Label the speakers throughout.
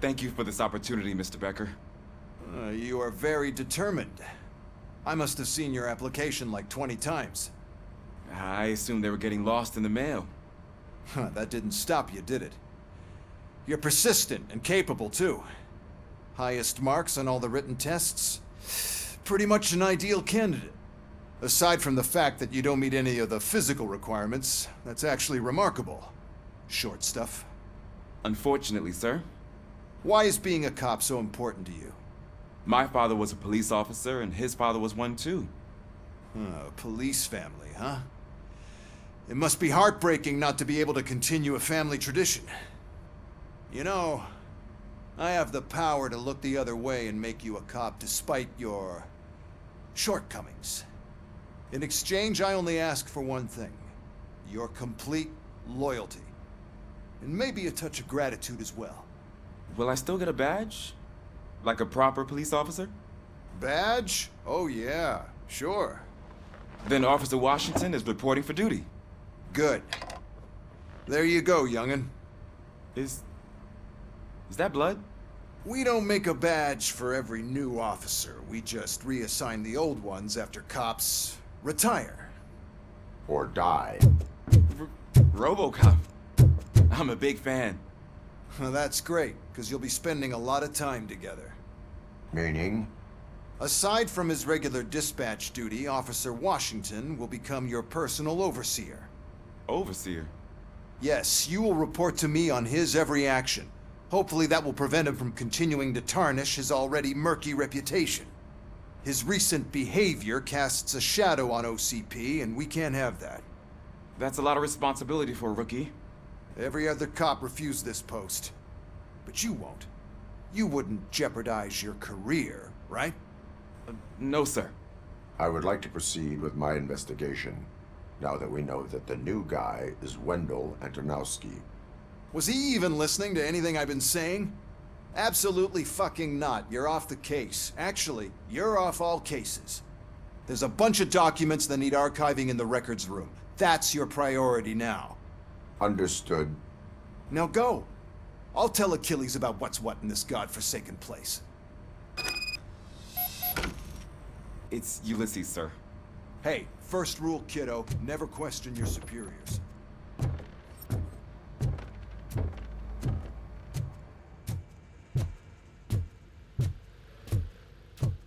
Speaker 1: Thank you for this opportunity, Mr. Becker.
Speaker 2: You are very determined. I must have seen your application like 20 times.
Speaker 1: I assumed they were getting lost in the mail.
Speaker 2: That didn't stop you, did it? You're persistent and capable, too. Highest marks on all the written tests. Pretty much an ideal candidate. Aside from the fact that you don't meet any of the physical requirements, that's actually remarkable. Short stuff.
Speaker 1: Unfortunately, sir.
Speaker 2: Why is being a cop so important to you?
Speaker 1: My father was a police officer, and his father was one too.
Speaker 2: A police family, huh? It must be heartbreaking not to be able to continue a family tradition. You know, I have the power to look the other way and make you a cop despite your shortcomings. In exchange, I only ask for one thing. Your complete loyalty. And maybe a touch of gratitude as well.
Speaker 1: Will I still get a badge? Like a proper police officer?
Speaker 2: Badge? Oh yeah, sure.
Speaker 1: Then Officer Washington is reporting for duty.
Speaker 2: Good. There you go, young'un.
Speaker 1: Is that blood?
Speaker 2: We don't make a badge for every new officer. We just reassign the old ones after cops retire.
Speaker 3: Or die.
Speaker 1: Robocop. I'm a big fan.
Speaker 2: Well, that's great, because you'll be spending a lot of time together.
Speaker 3: Meaning?
Speaker 2: Aside from his regular dispatch duty, Officer Washington will become your personal overseer.
Speaker 1: Overseer?
Speaker 2: Yes, you will report to me on his every action. Hopefully that will prevent him from continuing to tarnish his already murky reputation. His recent behavior casts a shadow on OCP, and we can't have that.
Speaker 1: That's a lot of responsibility for a rookie.
Speaker 2: Every other cop refused this post. But you won't. You wouldn't jeopardize your career, right?
Speaker 1: No, sir.
Speaker 3: I would like to proceed with my investigation, now that we know that the new guy is Wendell Antonowski.
Speaker 2: Was he even listening to anything I've been saying? Absolutely fucking not. You're off the case. Actually, you're off all cases. There's a bunch of documents that need archiving in the records room. That's your priority now.
Speaker 3: Understood.
Speaker 2: Now go. I'll tell Achilles about what's what in this godforsaken place.
Speaker 1: It's Ulysses, sir.
Speaker 2: Hey, first rule, kiddo, never question your superiors.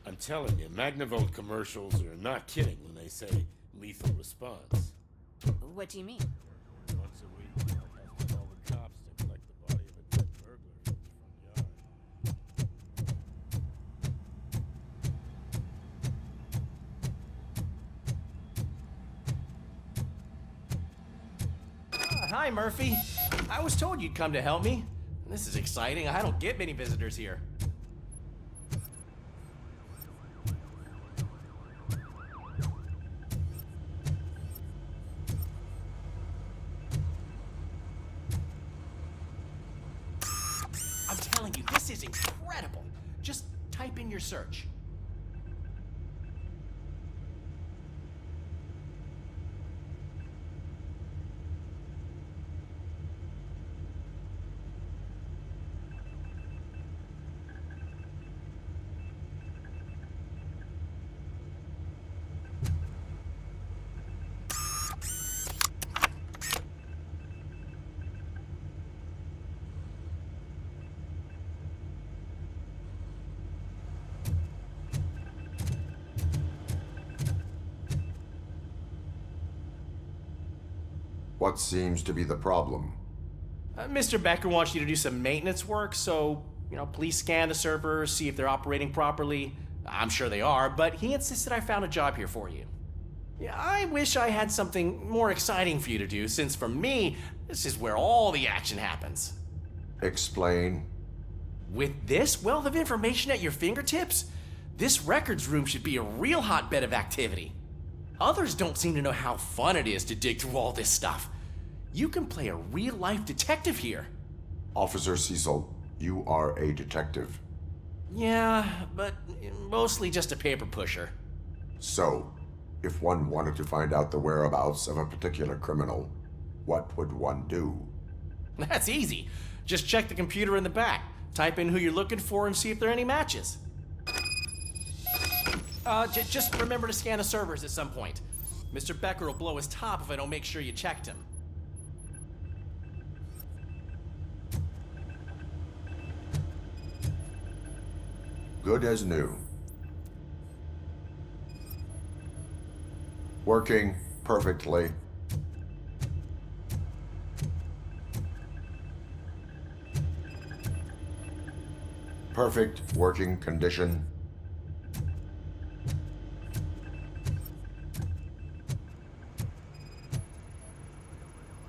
Speaker 4: I'm telling you, Magnavolt commercials are not kidding when they say lethal response.
Speaker 5: What do you mean?
Speaker 4: Once a week, I call the cops to collect the body of a dead burglar from the front yard.
Speaker 6: Hi, Murphy. I was told you'd come to help me. This is exciting. I don't get many visitors here. I'm telling you, this is incredible. Just type in your search.
Speaker 3: What seems to be the problem?
Speaker 6: Mr. Becker wants you to do some maintenance work, so, please scan the servers, see if they're operating properly. I'm sure they are, but he insisted I found a job here for you. Yeah, I wish I had something more exciting for you to do, since for me, this is where all the action happens.
Speaker 3: Explain.
Speaker 6: With this wealth of information at your fingertips, this records room should be a real hotbed of activity. Others don't seem to know how fun it is to dig through all this stuff. You can play a real-life detective here.
Speaker 3: Officer Cecil, you are a detective.
Speaker 6: Yeah, but mostly just a paper pusher.
Speaker 3: So, if one wanted to find out the whereabouts of a particular criminal, What would one do?
Speaker 6: That's easy. Just check the computer in the back. Type in who you're looking for and see if there are any matches. Just remember to scan the servers at some point. Mr. Becker will blow his top if I don't make sure you checked him.
Speaker 3: Good as new. Working perfectly. Perfect working condition.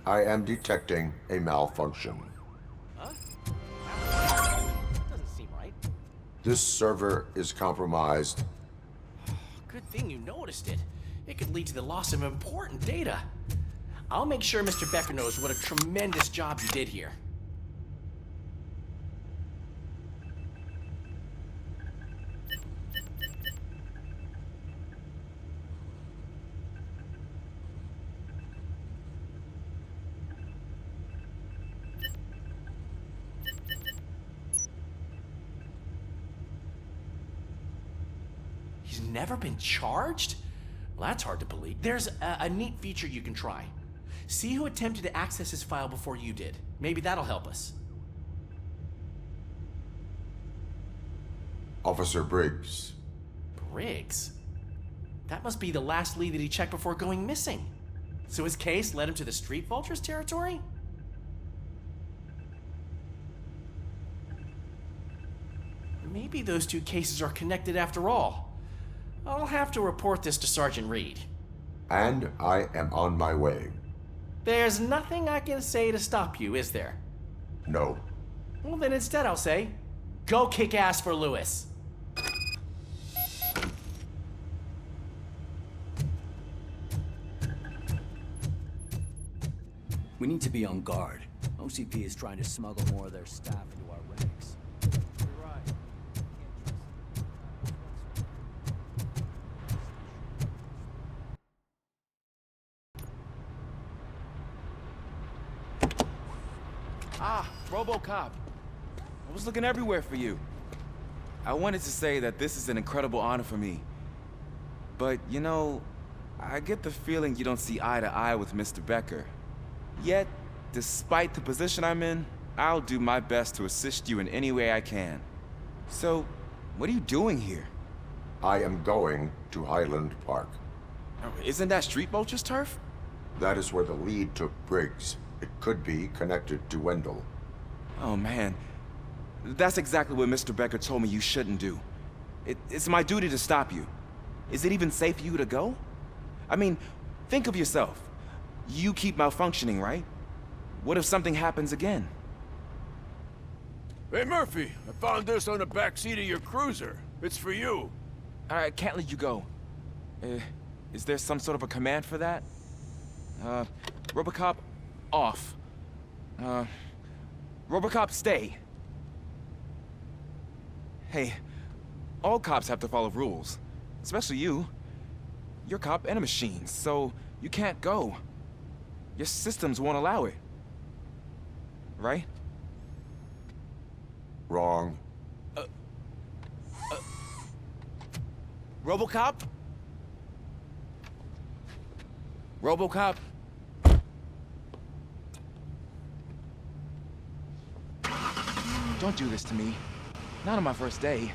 Speaker 3: I am detecting a malfunction.
Speaker 6: Huh? Doesn't seem right.
Speaker 3: This server is compromised.
Speaker 6: Good thing you noticed it. It could lead to the loss of important data. I'll make sure Mr. Becker knows what a tremendous job you did here. He's never been charged? Well, that's hard to believe. There's a neat feature you can try. See who attempted to access his file before you did. Maybe that'll help us.
Speaker 3: Officer Briggs.
Speaker 6: Briggs? That must be the last lead that he checked before going missing. So his case led him to the Street Vultures territory? Maybe those two cases are connected after all. I'll have to report this to Sergeant Reed.
Speaker 3: And I am on my way.
Speaker 6: There's nothing I can say to stop you, is there?
Speaker 3: No.
Speaker 6: Well, then instead I'll say, go kick ass for Lewis.
Speaker 5: We need to be on guard. OCP is trying to smuggle more of their staff into our ranks. You're right.
Speaker 1: Ah, Robocop. I was looking everywhere for you. I wanted to say that this is an incredible honor for me. But, you know, I get the feeling you don't see eye to eye with Mr. Becker. Yet, despite the position I'm in, I'll do my best to assist you in any way I can. So, what are you doing here?
Speaker 3: I am going to Highland Park.
Speaker 1: Isn't that Street Vulture's turf?
Speaker 3: That is where the lead took Briggs. It could be connected to Wendell.
Speaker 1: Oh, man. That's exactly what Mr. Becker told me you shouldn't do. It's my duty to stop you. Is it even safe for you to go? I mean, think of yourself. You keep malfunctioning, right? What if something happens again?
Speaker 7: Hey, Murphy, I found this on the back seat of your cruiser. It's for you.
Speaker 1: I can't let you go. Is there some sort of a command for that? Robocop, off. Robocop, stay. Hey, all cops have to follow rules. Especially you. You're a cop and a machine, so you can't go. Your systems won't allow it. Right?
Speaker 3: Wrong.
Speaker 1: Robocop? Robocop? Don't do this to me. Not on my first day.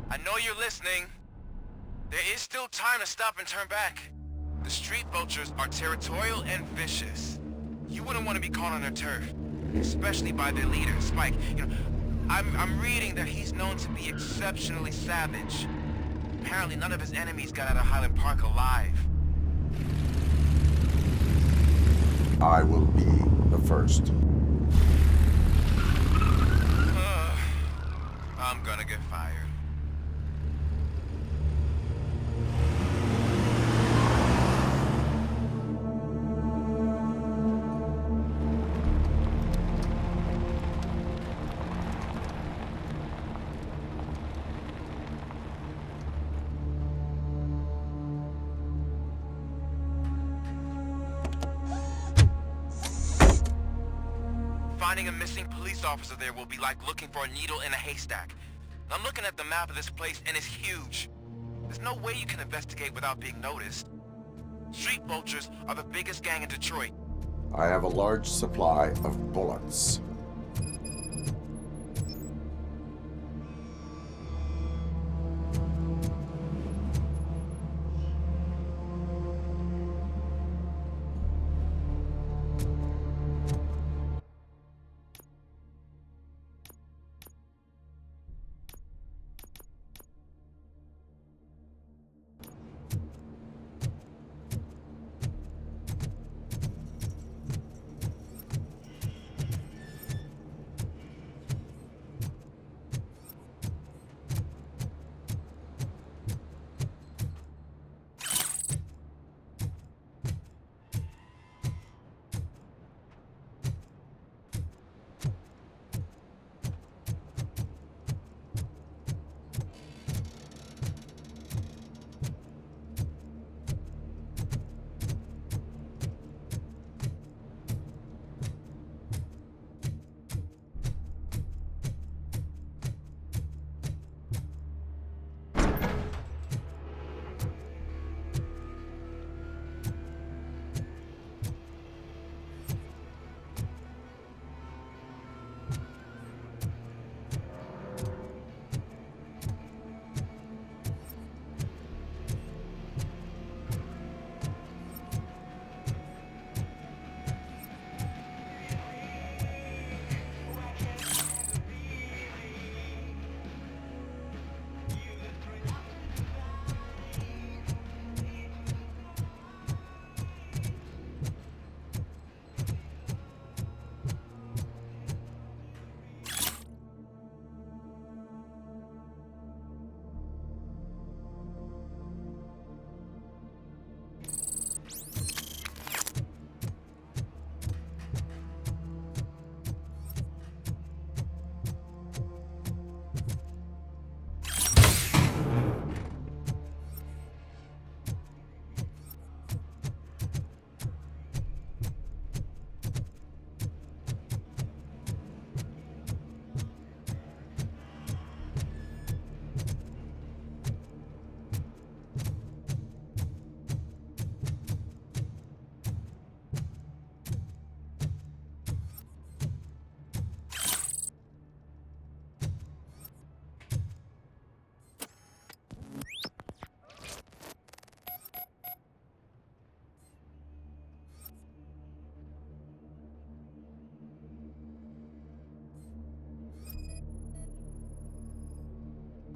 Speaker 8: I know you're listening. There is still time to stop and turn back. The Street Vultures are territorial and vicious. You wouldn't want to be caught on their turf, especially by their leader, Spike. You know, I'm reading that he's known to be exceptionally savage. Apparently none of his enemies got out of Highland Park alive.
Speaker 3: I will be the first.
Speaker 8: I'm gonna get fired. Finding a missing police officer there will be like looking for a needle in a haystack. I'm looking at the map of this place and it's huge. There's no way you can investigate without being noticed. Street vultures are the biggest gang in Detroit.
Speaker 3: I have a large supply of bullets.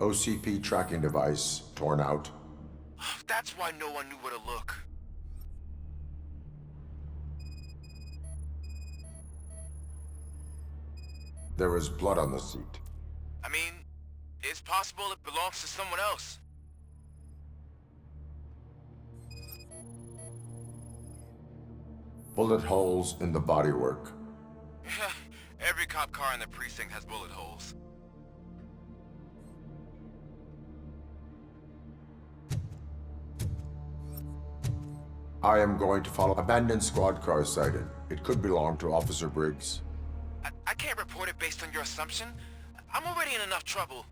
Speaker 3: OCP tracking device torn out.
Speaker 8: That's why no one knew where to look.
Speaker 3: There was blood on the seat.
Speaker 8: I mean, it's possible it belongs to someone else.
Speaker 3: Bullet holes in the bodywork.
Speaker 8: Every cop car in the precinct has bullet holes.
Speaker 3: I am going to follow abandoned squad car sighted. It could belong to Officer Briggs.
Speaker 8: I can't report it based on your assumption. I'm already in enough trouble.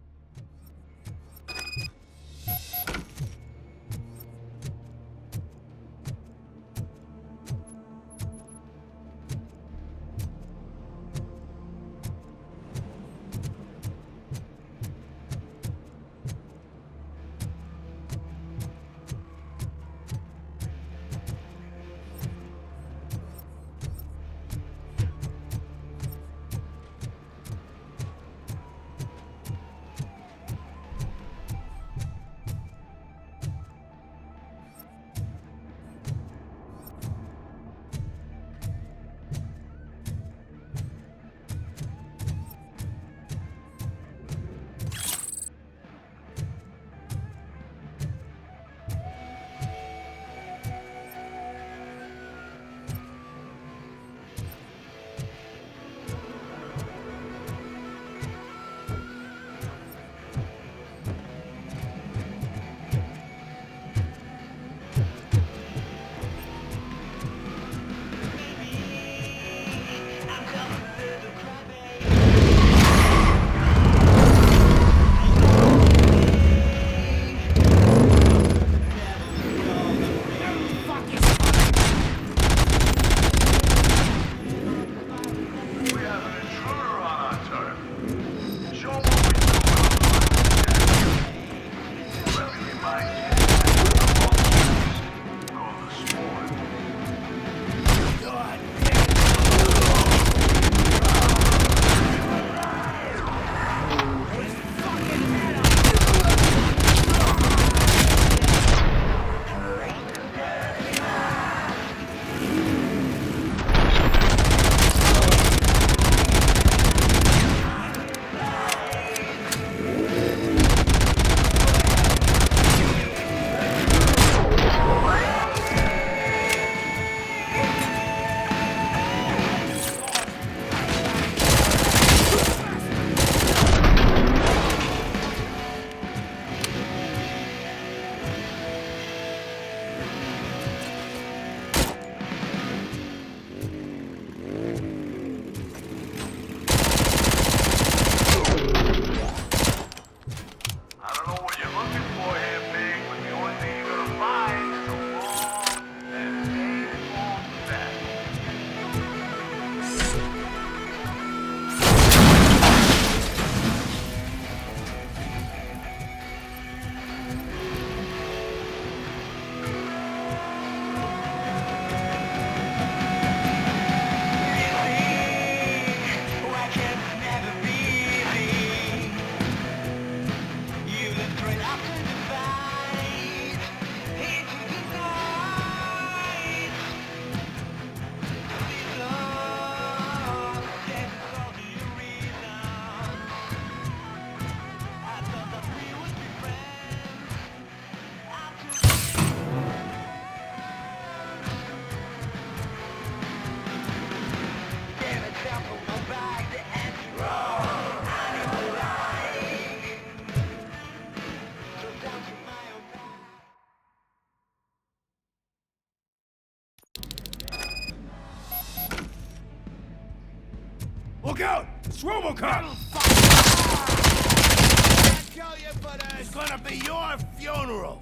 Speaker 7: Look out! It's Robocop!
Speaker 8: Kill you for this!
Speaker 7: It's gonna be your funeral!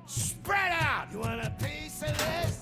Speaker 7: Spread out! You want a piece of this?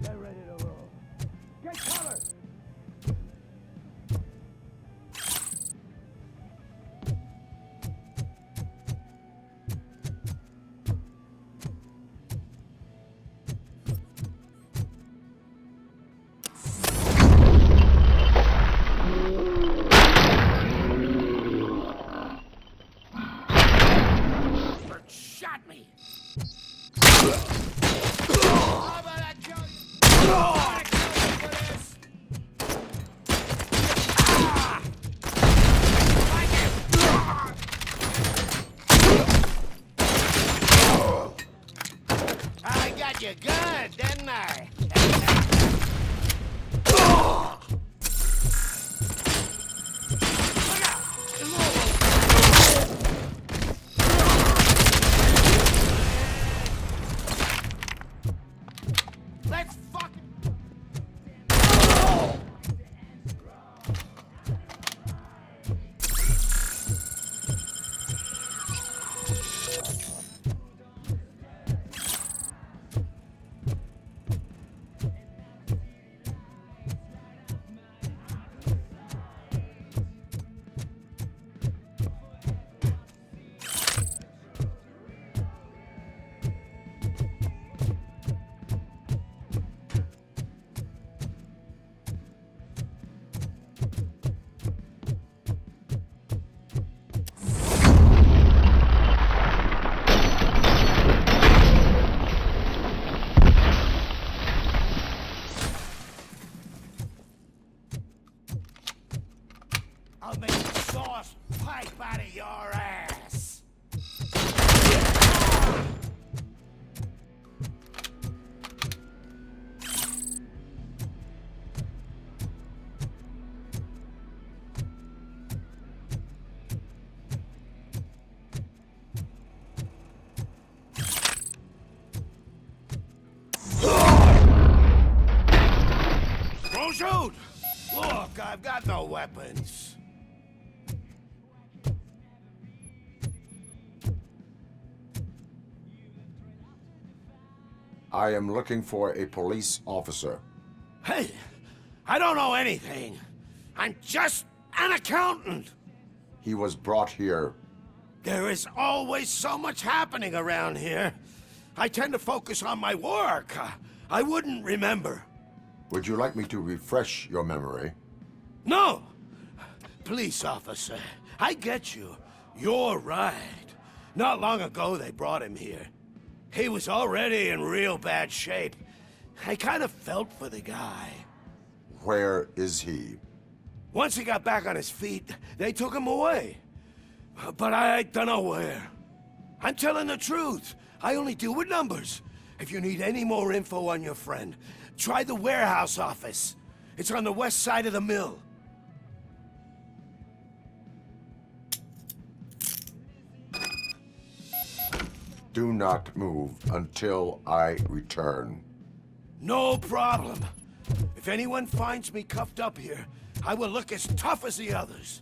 Speaker 7: Get ready to roll. Get cover! Shot me! How about I kill you? I kill you for this! Like it! I got you good, didn't I? Look out! Let's fucking... I'll make the sauce pipe out of your ass. Don't shoot! Look, I've got no weapons.
Speaker 3: I am looking for a police officer.
Speaker 7: Hey, I don't know anything. I'm just an accountant.
Speaker 3: He was brought here.
Speaker 7: There is always so much happening around here. I tend to focus on my work. I wouldn't remember.
Speaker 3: Would you like me to refresh your memory?
Speaker 7: No! Police officer, I get you. You're right. Not long ago they brought him here. He was already in real bad shape. I kind of felt for the guy.
Speaker 3: Where is he?
Speaker 7: Once he got back on his feet, they took him away. But I don't know where. I'm telling the truth. I only deal with numbers. If you need any more info on your friend, try the warehouse office. It's on the west side of the mill.
Speaker 3: Do not move until I return.
Speaker 7: No problem. If anyone finds me cuffed up here, I will look as tough as the others.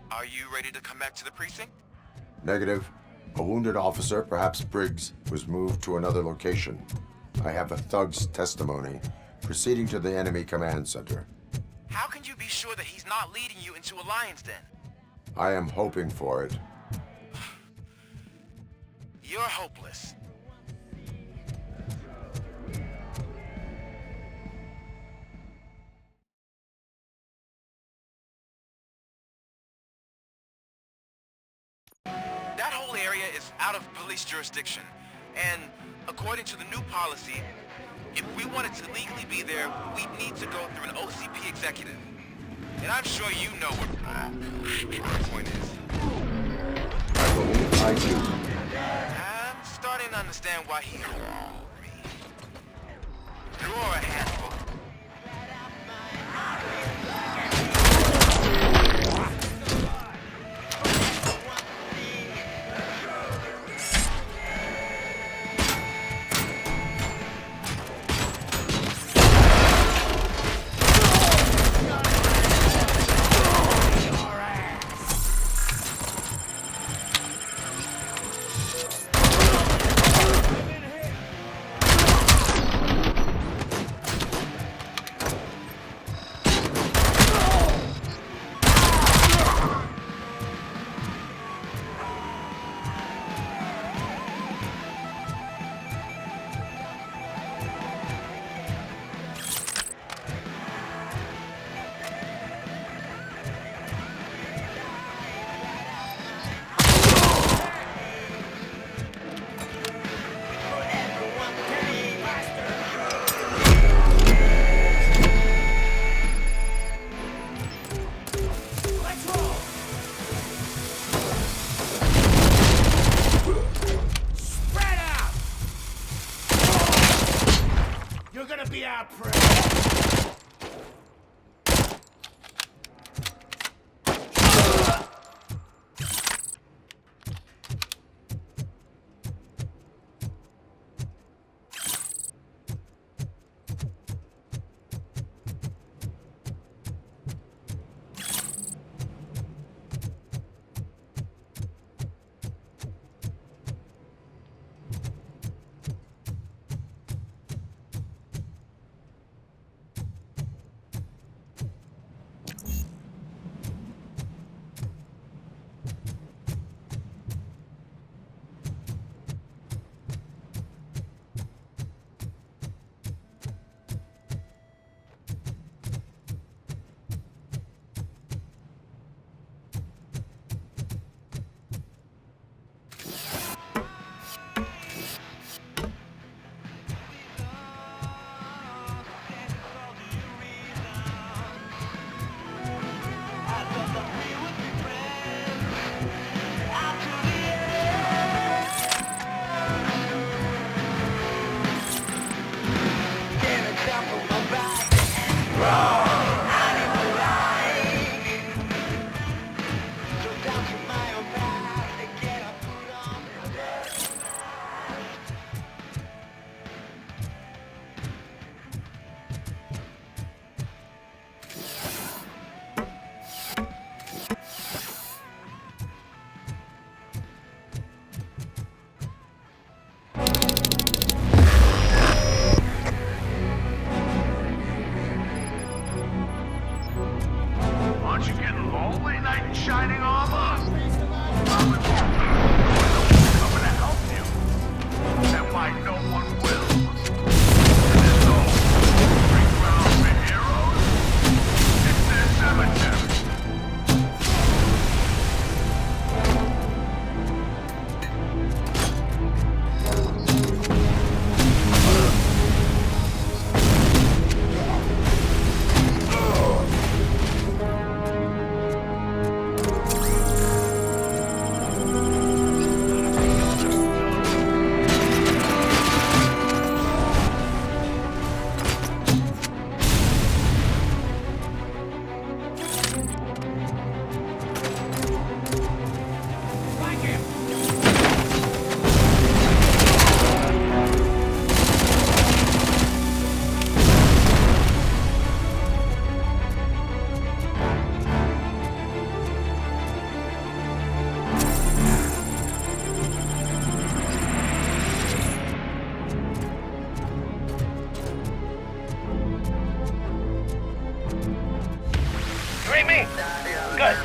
Speaker 8: Are you ready to come back to the precinct?
Speaker 3: Negative. A wounded officer, perhaps Briggs, was moved to another location. I have a thug's testimony proceeding to the enemy command center.
Speaker 8: How can you be sure that he's not leading you into a lion's den?
Speaker 3: I am hoping for it.
Speaker 8: You're hopeless. That whole area is out of police jurisdiction, and according to the new policy, if we wanted to legally be there, we'd need to go through an OCP executive. And I'm sure you know what my point is.
Speaker 3: I believe I do.
Speaker 8: I'm starting to understand why he... Draw a handbook.
Speaker 9: knight in shining armor? I was coming to help you. And why no one will? And it's all free ground for heroes? It's their cemetery. You ain't me. Good.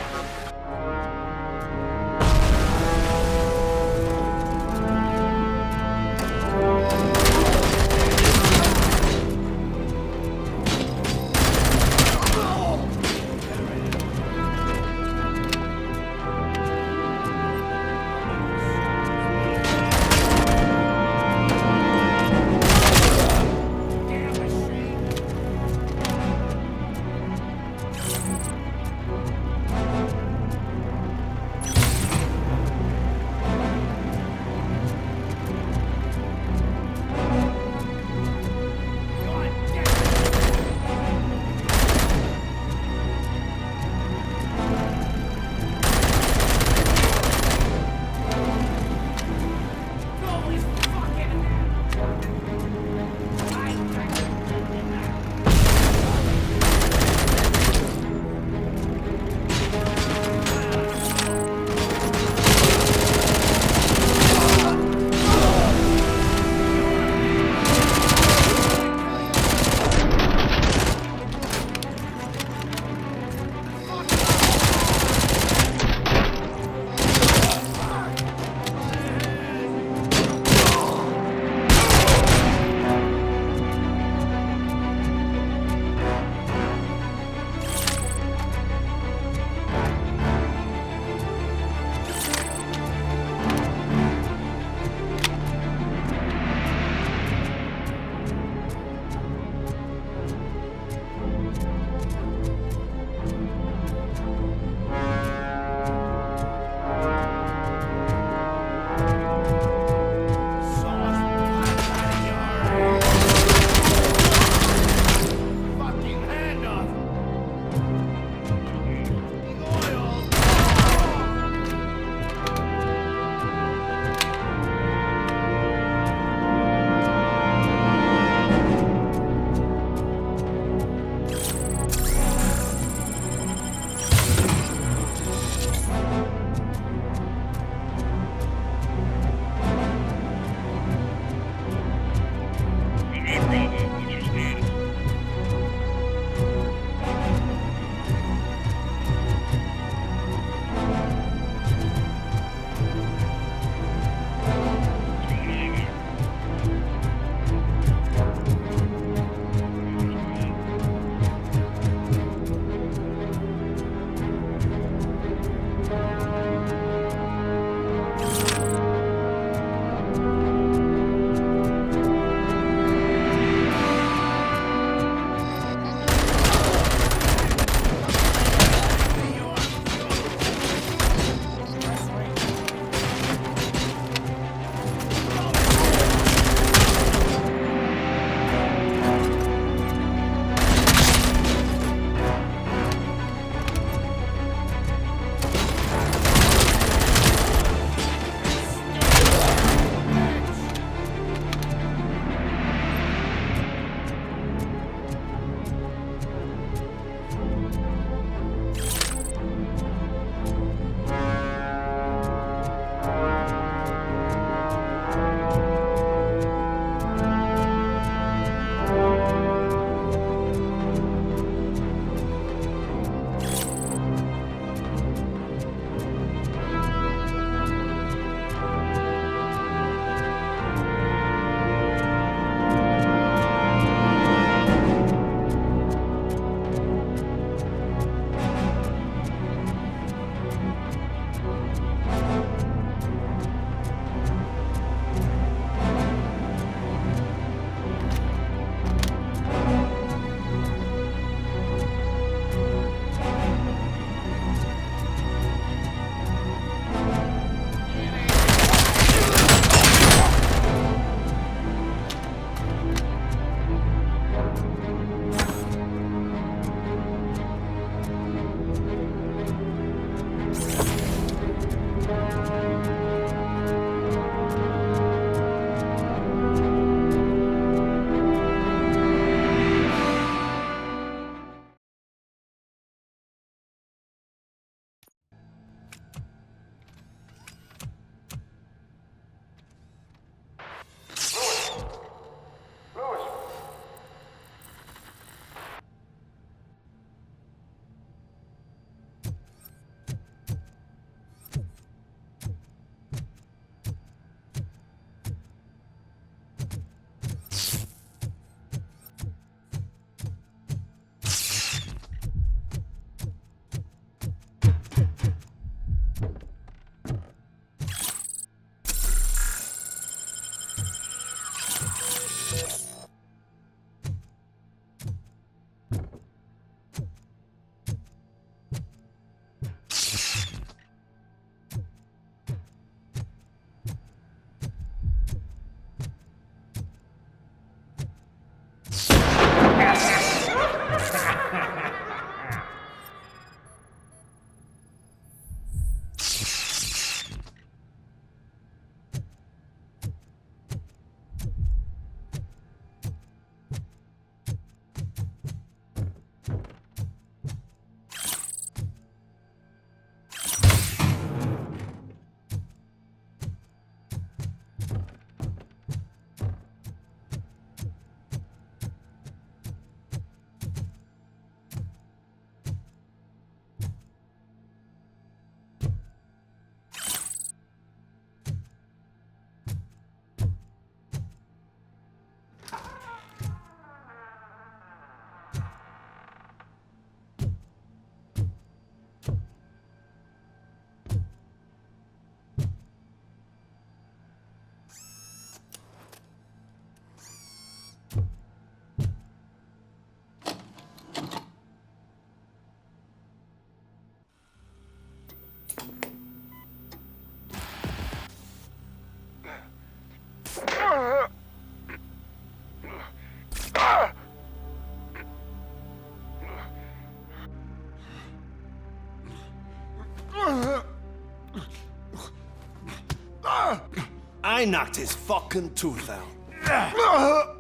Speaker 7: I knocked his fucking tooth out.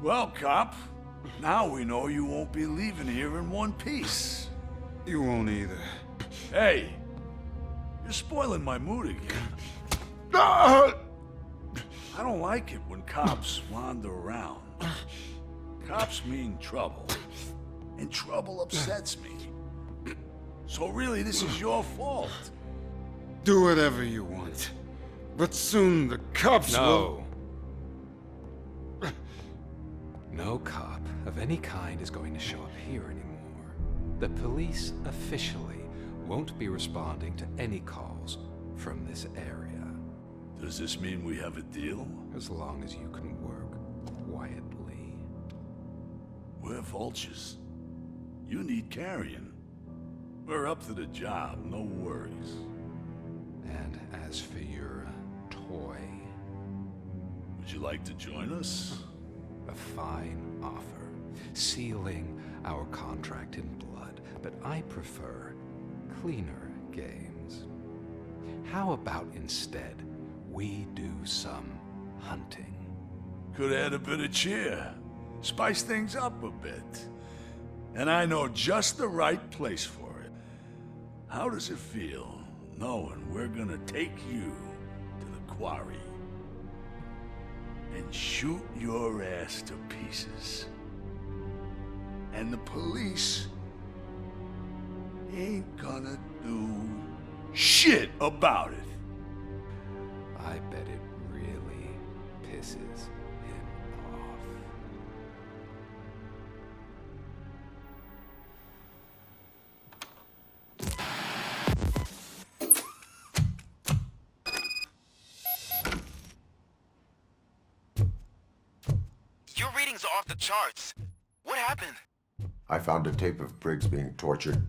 Speaker 9: Well, cop, now we know you won't be leaving here in one piece.
Speaker 10: You won't either.
Speaker 9: Hey, you're spoiling my mood again. I don't like it when cops wander around. Cops mean trouble, and trouble upsets me. So really, this is your fault.
Speaker 10: Do whatever you want. But soon the cops will...
Speaker 11: No cop of any kind is going to show up here anymore. The police officially won't be responding to any calls from this area.
Speaker 9: Does this mean we have a deal?
Speaker 11: As long as you can work quietly.
Speaker 9: We're vultures. You need carrion. We're up to the job, no worries.
Speaker 11: And as for your toy,
Speaker 9: Would you like to join us?
Speaker 11: a fine offer, sealing our contract in blood, but I prefer cleaner games. How about instead we do some hunting?
Speaker 9: Could add a bit of cheer. Spice things up a bit. And I know just the right place for it. How does it feel, knowing we're gonna take you to the quarry and shoot your ass to pieces? And the police ain't gonna do shit about it.
Speaker 11: I bet it really pisses him off.
Speaker 8: Your readings are off the charts. What happened?
Speaker 3: I found a tape of Briggs being tortured.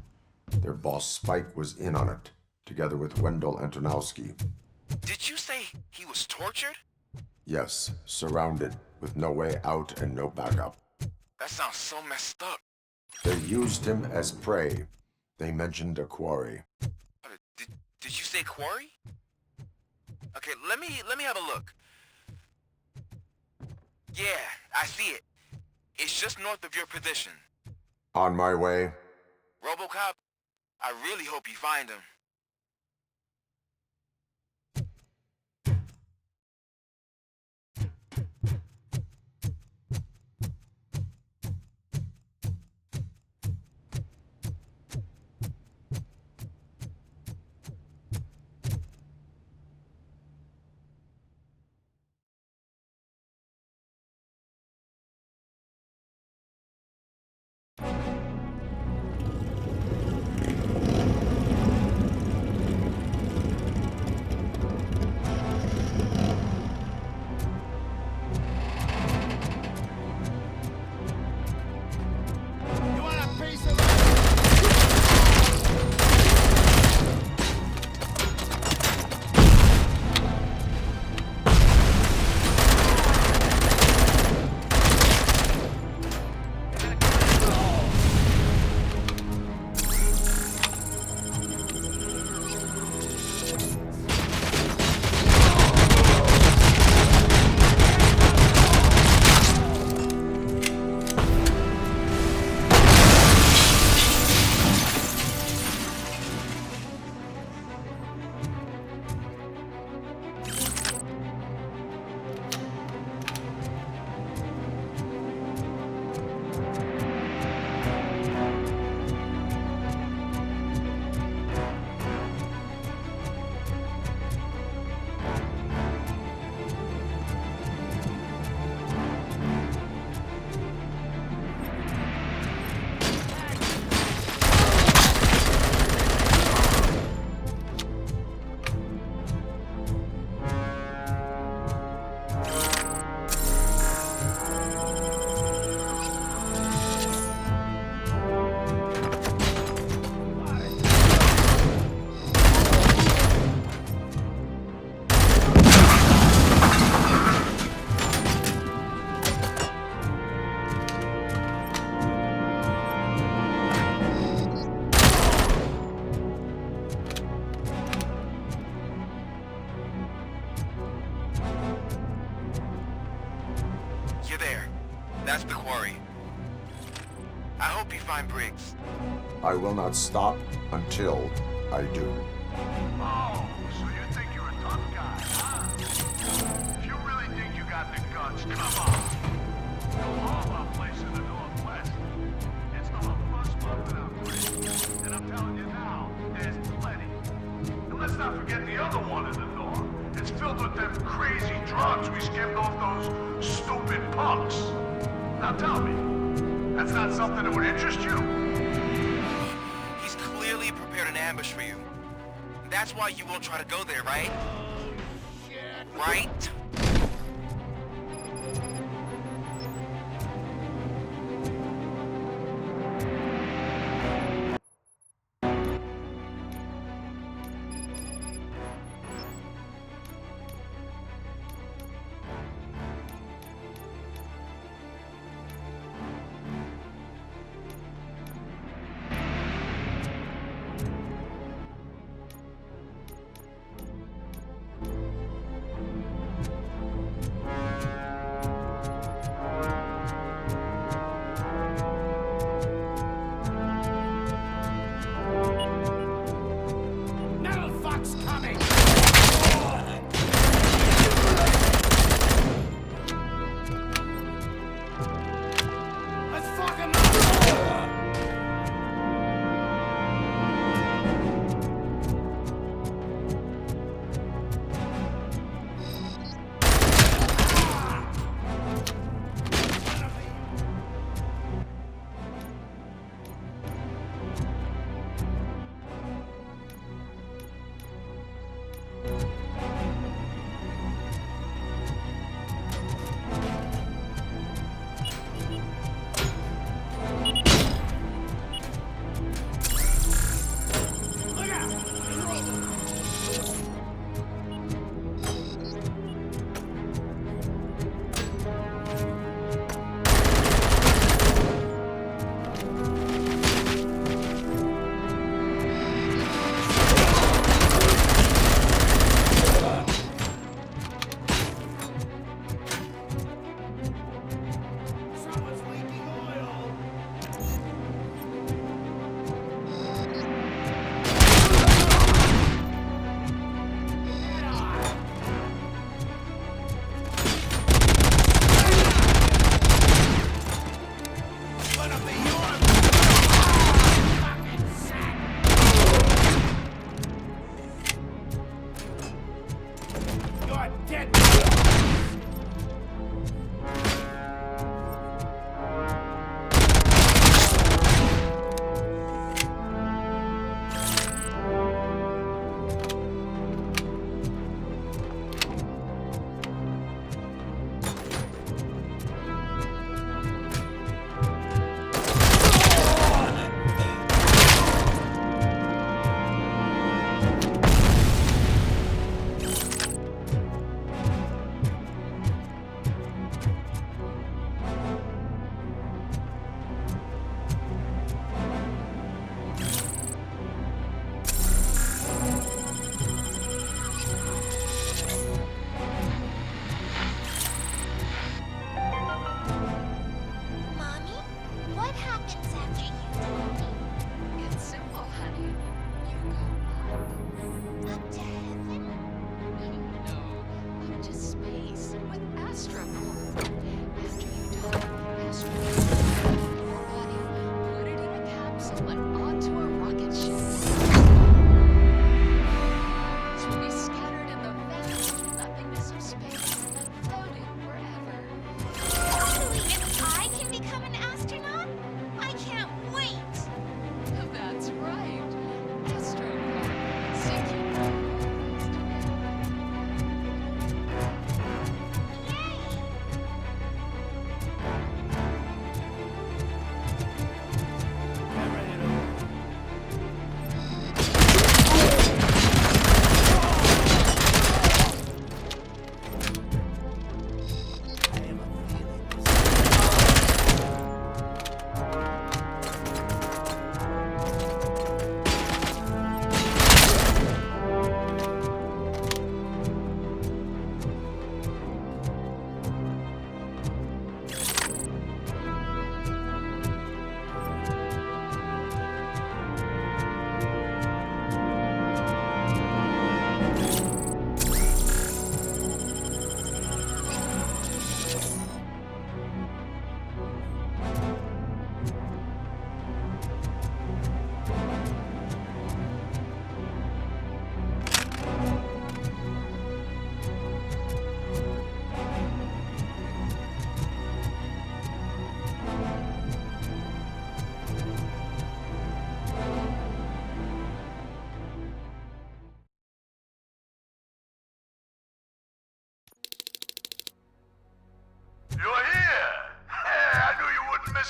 Speaker 3: Their boss Spike was in on it, together with Wendell Antonowski.
Speaker 8: Did you say he was tortured?
Speaker 3: Yes, surrounded, with no way out and no backup.
Speaker 8: That sounds so messed up.
Speaker 3: They used him as prey. They mentioned a quarry.
Speaker 8: Did you say quarry? Okay, let me have a look. Yeah, I see it. It's just north of your position.
Speaker 3: On my way.
Speaker 8: Robocop, I really hope you find him. That's the quarry. I hope you find Briggs.
Speaker 3: I will not stop until I do.
Speaker 9: Oh, so you think you're a tough guy, huh? If you really think you got the guts, come on. Go all our place in the Northwest. It's the first month without Briggs. And I'm telling you now, there's plenty. And let's not forget the other one in the North. It's filled with them crazy drugs we skimmed off those stupid punks. Now tell me, that's not something that would interest you?
Speaker 8: He's clearly prepared an ambush for you. That's why you won't try to go there, right? Right?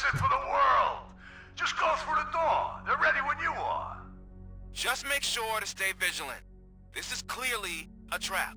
Speaker 9: innocent for the world. Just go through the door. They're ready when you are.
Speaker 8: Just make sure to stay vigilant. This is clearly a trap.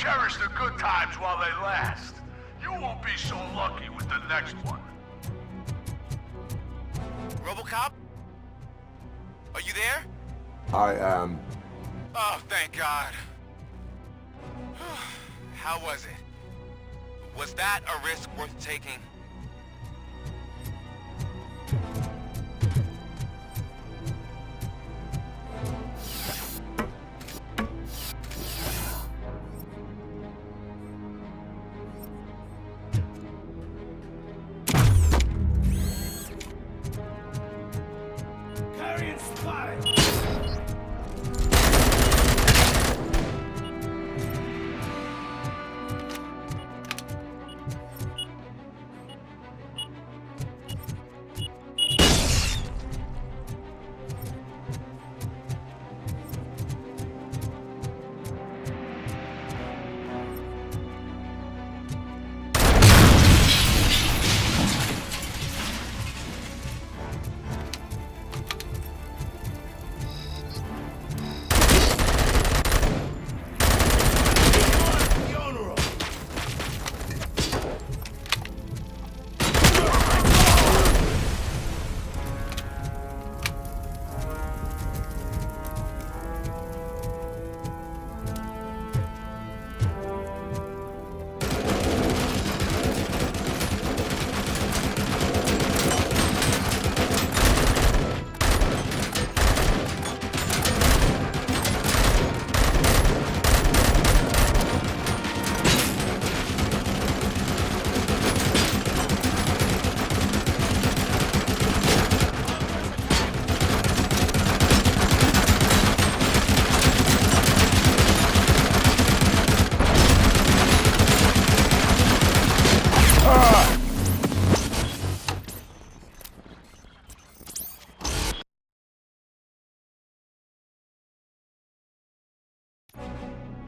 Speaker 9: Cherish the good times while they last. You won't be so lucky with the next one.
Speaker 8: Robocop? Are you there?
Speaker 3: I am.
Speaker 8: Oh, thank God. How was it? Was that a risk worth taking?
Speaker 7: Carrying spotted.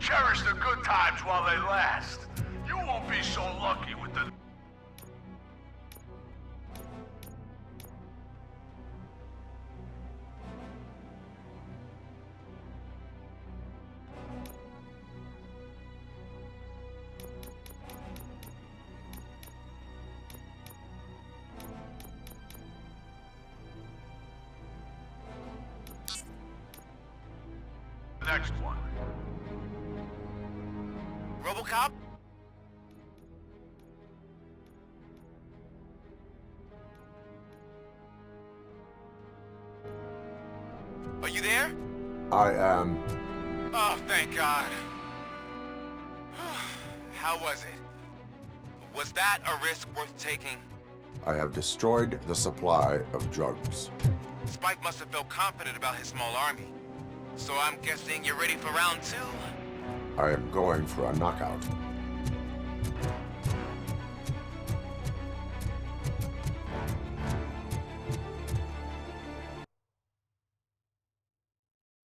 Speaker 9: Cherish the good times while they last. You won't be so lucky with the... next one.
Speaker 8: Robocop? Are you there?
Speaker 3: I am.
Speaker 8: Oh, thank God. How was it? Was that a risk worth taking?
Speaker 3: I have destroyed the supply of drugs.
Speaker 8: Spike must have felt confident about his small army. So I'm guessing you're ready for round two?
Speaker 3: I am going for a knockout.